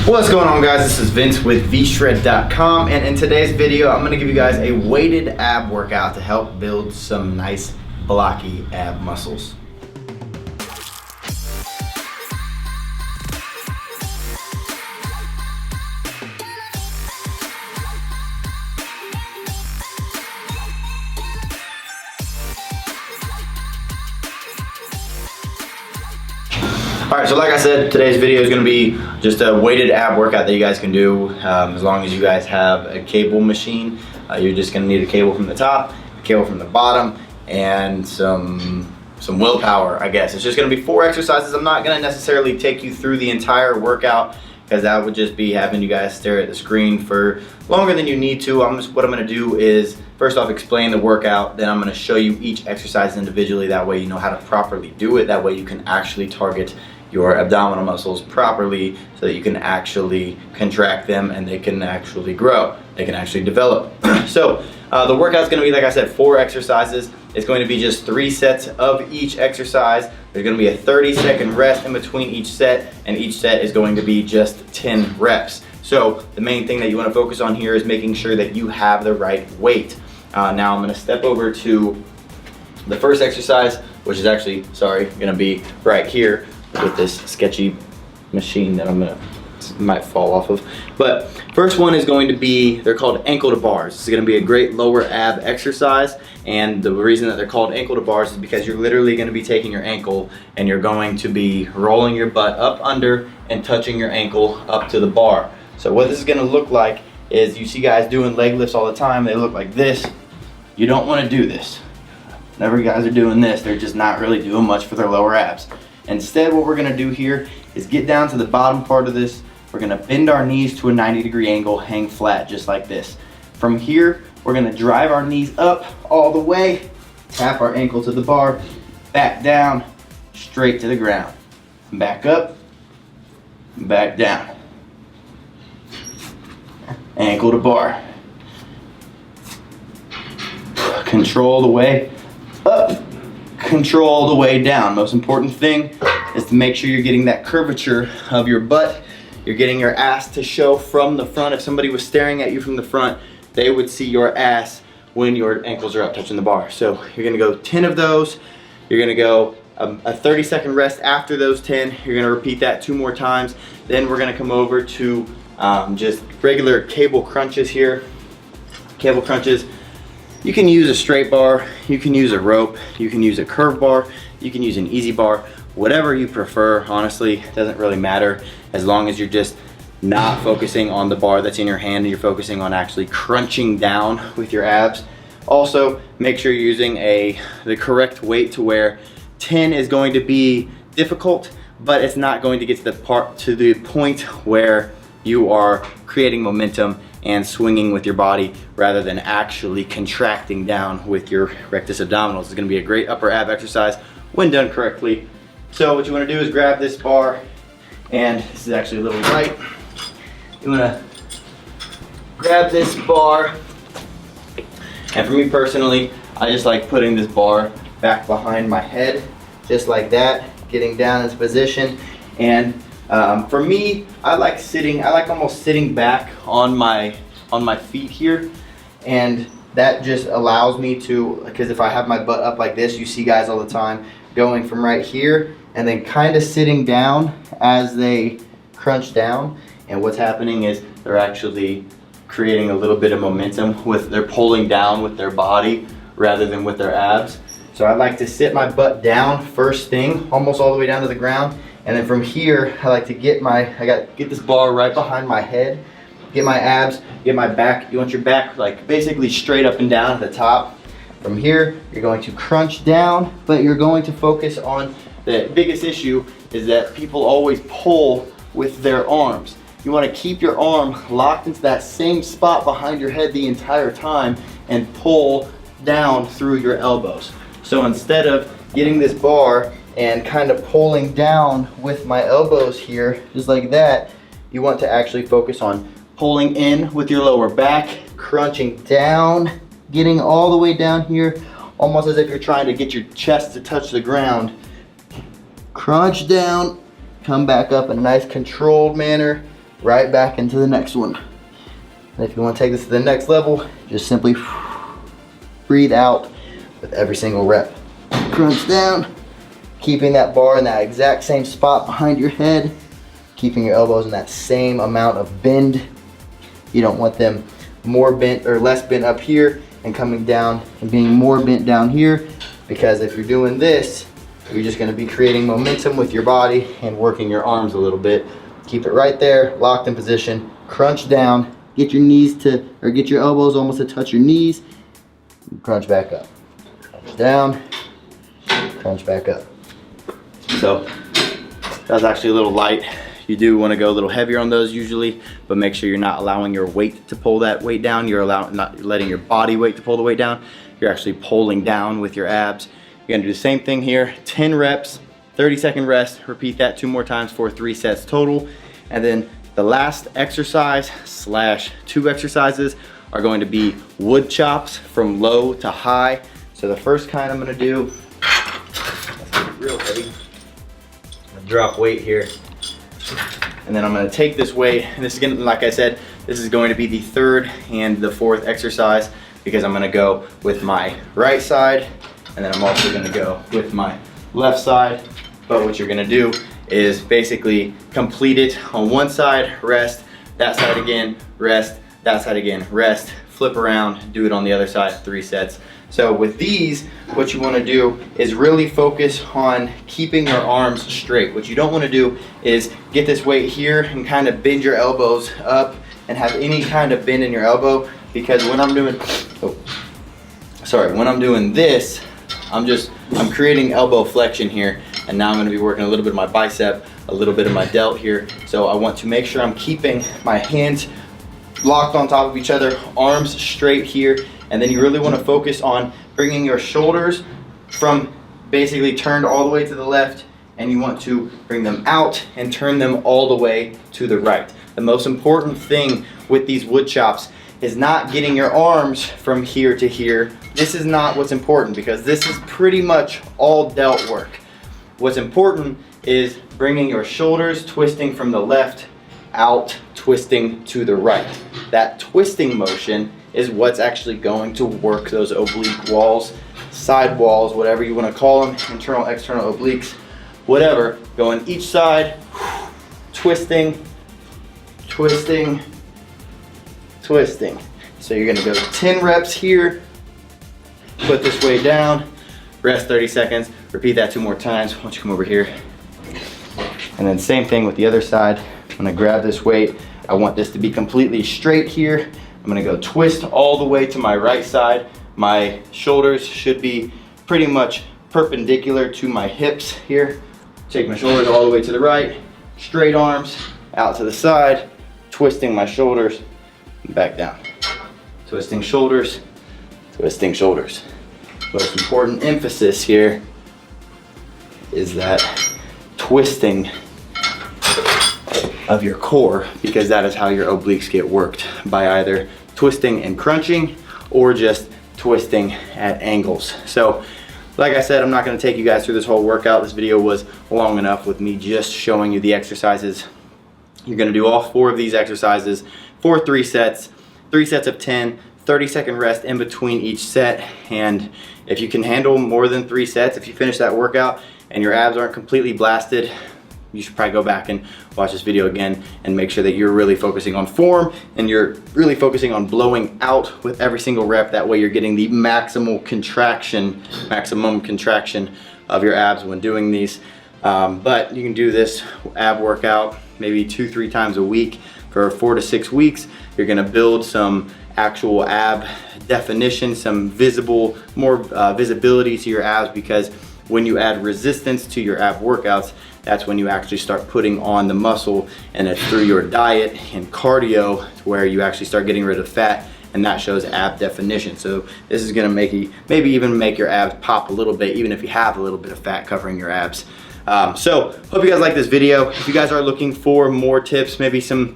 What's going on, guys? This is Vince with VSHRED.com, and in today's video I'm going to give you guys a weighted ab workout to help build some nice blocky ab muscles. Alright, so like I said, today's video is going to be just a weighted ab workout that you guys can do as long as you guys have a cable machine. You're just going to need a cable from the top, a cable from the bottom, and some willpower, I guess. It's just going to be 4 exercises. I'm not going to necessarily take you through the entire workout because that would just be having you guys stare at the screen for longer than you need to. What I'm going to do is first off explain the workout, then I'm going to show you each exercise individually. That way you know how to properly do it. That way you can actually target your abdominal muscles properly so that you can actually contract them and they can actually grow, they can actually develop. So the workout's going to be, like I said, 4 exercises. It's going to be just 3 sets of each exercise. There's going to be a 30-second rest in between each set, and each set is going to be just 10 reps. So the main thing that you want to focus on here is making sure that you have the right weight. Now I'm going to step over to the first exercise, which is actually, going to be right here with this sketchy machine that might fall off of. But first one is going to be, they're called ankle to bars. This is going to be a great lower ab exercise, and the reason that they're called ankle to bars is because you're literally going to be taking your ankle and you're going to be rolling your butt up under and touching your ankle up to the bar. So what this is going to look like is, you see guys doing leg lifts all the time, they look like this. You don't want to do this. Whenever you guys are doing this, they're just not really doing much for their lower abs. Instead, what we're going to do here is get down to the bottom part of this. We're going to bend our knees to a 90-degree angle, hang flat just like this. From here, we're going to drive our knees up all the way, tap our ankle to the bar, back down, straight to the ground. Back up, back down. Ankle to bar. Control the way up, control the way down. Most important thing is to make sure you're getting that curvature of your butt. You're getting your ass to show from the front. If somebody was staring at you from the front, they would see your ass when your ankles are up touching the bar. So you're gonna go 10 of those. You're gonna go a 30-second rest after those 10. You're gonna repeat that 2 more times. Then we're gonna come over to just regular cable crunches here. Cable crunches. You can use a straight bar, you can use a rope, you can use a curve bar, you can use an easy bar, whatever you prefer. Honestly, it doesn't really matter as long as you're just not focusing on the bar that's in your hand and you're focusing on actually crunching down with your abs. Also, make sure you're using the correct weight to where 10 is going to be difficult, but it's not going to get to the point where you are creating momentum and swinging with your body rather than actually contracting down with your rectus abdominals. It's going to be a great upper ab exercise when done correctly. So what you want to do is grab this bar, and this is actually a little light. You want to grab this bar, and for me personally, I just like putting this bar back behind my head, just like that, getting down into position. And for me, I like almost sitting back on my feet here, and that just allows me to, because if I have my butt up like this, you see guys all the time going from right here and then kind of sitting down as they crunch down, and what's happening is they're actually creating a little bit of momentum they're pulling down with their body rather than with their abs. So I like to sit my butt down first thing, almost all the way down to the ground. And then from here, I like to get this bar right behind my head, get my abs, get my back. You want your back like basically straight up and down at the top. From here, you're going to crunch down, but you're going to focus on the biggest issue is that people always pull with their arms. You want to keep your arm locked into that same spot behind your head the entire time and pull down through your elbows. So instead of getting this bar and kind of pulling down with my elbows here, just like that, you want to actually focus on pulling in with your lower back, crunching down, getting all the way down here, almost as if you're trying to get your chest to touch the ground. Crunch down, come back up in a nice controlled manner, right back into the next one. And if you want to take this to the next level, just simply breathe out with every single rep. Crunch down, keeping that bar in that exact same spot behind your head, keeping your elbows in that same amount of bend. You don't want them more bent or less bent up here and coming down and being more bent down here, because if you're doing this, you're just going to be creating momentum with your body and working your arms a little bit. Keep it right there, locked in position, crunch down, get your knees to, or get your elbows almost to touch your knees, and crunch back up. Crunch down, crunch back up. So that was actually a little light. You do want to go a little heavier on those usually, but make sure you're not allowing your weight to pull that weight down. You're not letting your body weight to pull the weight down. You're actually pulling down with your abs. You're gonna do the same thing here, 10 reps, 30-second rest, repeat that 2 more times for 3 sets total. And then the last exercise / 2 exercises are going to be wood chops from low to high. So the first kind I'm gonna do, real heavy, I'm gonna drop weight here. And then I'm gonna take this weight, and this is gonna, like I said, this is going to be the 3rd and the 4th exercise, because I'm gonna go with my right side, and then I'm also gonna go with my left side. But what you're gonna do is basically complete it on one side, rest, that side again, rest, that side again, rest, flip around, do it on the other side, 3 sets. So with these, what you wanna do is really focus on keeping your arms straight. What you don't wanna do is get this weight here and kind of bend your elbows up and have any kind of bend in your elbow, because when I'm doing, when I'm doing this, I'm creating elbow flexion here, and now I'm gonna be working a little bit of my bicep, a little bit of my delt here. So I want to make sure I'm keeping my hands locked on top of each other, arms straight here, and then you really want to focus on bringing your shoulders from basically turned all the way to the left, and you want to bring them out and turn them all the way to the right. The most important thing with these wood chops is not getting your arms from here to here. This is not what's important, because this is pretty much all delt work. What's important is bringing your shoulders, twisting from the left, out, twisting to the right. That twisting motion is what's actually going to work those oblique walls, side walls, whatever you want to call them, internal, external obliques, whatever. Going each side, twisting, twisting, twisting. So you're gonna go 10 reps here, put this weight down, rest 30 seconds, repeat that 2 more times. Why don't you come over here? And then same thing with the other side. I'm gonna grab this weight. I want this to be completely straight here. I'm gonna go twist all the way to my right side. My shoulders should be pretty much perpendicular to my hips here. Take my shoulders all the way to the right, straight arms out to the side, twisting my shoulders, back down. Twisting shoulders, twisting shoulders. Most important emphasis here is that twisting of your core, because that is how your obliques get worked, by either twisting and crunching or just twisting at angles. So like I said, I'm not going to take you guys through this whole workout. This video was long enough with me just showing you the exercises. You're going to do all 4 of these exercises for 3 sets, 3 sets of 10, 30-second rest in between each set. And if you can handle more than 3 sets, if you finish that workout and your abs aren't completely blasted, you should probably go back and watch this video again and make sure that you're really focusing on form and you're really focusing on blowing out with every single rep. That way you're getting the maximum contraction of your abs when doing these. But you can do this ab workout maybe 2-3 times a week for 4 to 6 weeks. You're gonna build some actual ab definition, some more visibility to your abs, because when you add resistance to your ab workouts, that's when you actually start putting on the muscle, and it's through your diet and cardio where you actually start getting rid of fat, and that shows ab definition. So this is gonna maybe even make your abs pop a little bit, even if you have a little bit of fat covering your abs. So hope you guys like this video. If you guys are looking for more tips, maybe some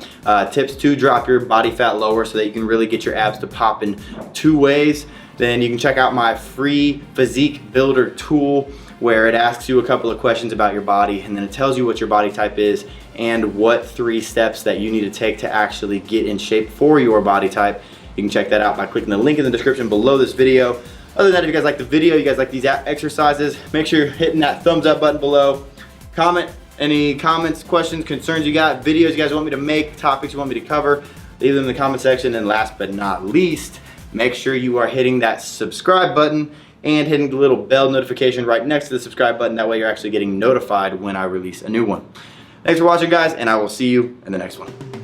tips to drop your body fat lower so that you can really get your abs to pop in 2 ways, then you can check out my free physique builder tool, where it asks you a couple of questions about your body, and then it tells you what your body type is and what 3 steps that you need to take to actually get in shape for your body type. You can check that out by clicking the link in the description below this video. Other than that, if you guys like the video, you guys like these exercises, make sure you're hitting that thumbs up button below. Comment any comments, questions, concerns you got, videos you guys want me to make, topics you want me to cover, leave them in the comment section. And last but not least, make sure you are hitting that subscribe button and hitting the little bell notification right next to the subscribe button. That way you're actually getting notified when I release a new one. Thanks for watching, guys, and I will see you in the next one.